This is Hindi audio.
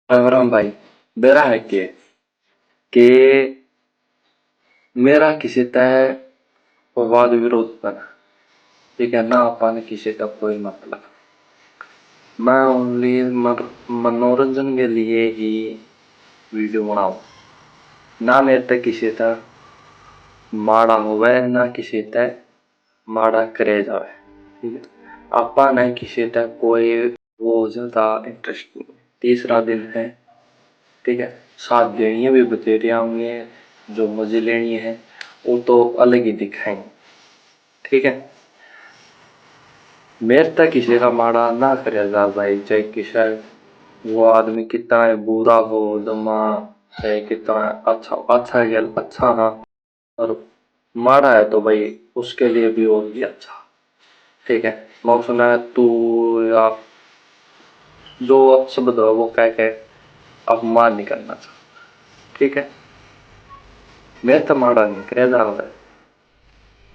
राम भाई। मेरा है कि मेरा किसी तय वाद विरोध पर, ठीक है ना, अपन किसी का कोई मतलब, मैं ओनली मनोरंजन के लिए ही वीडियो बनाऊं, ना मेरे तक किसी तक माड़ा होवे ना किसी तक माड़ा करे जावे। ठीक है, आपा ने किसी तक कोई वो ज्यादा इंटरेस्ट नहीं। तीसरा दिन है, ठीक है, साथ देनी है भी बतेरे होंगे, जो मजे लेनी है वो तो अलग ही दिखाएंगे। ठीक है, मेरे तक किसी का माड़ा ना करे जा भाई, चाहे किसी वो आदमी कितना है बुरा हो दमा, चाहे कितना अच्छा अच्छा है अच्छा ना, और माड़ा है तो भाई उसके लिए भी और भी अच्छा। ठीक है, मैं सुना है तू या जो शब्द है वो कह के अपमान नहीं करना चाह। ठीक है, मेरे तो माड़ा नहीं करे जा रहा है।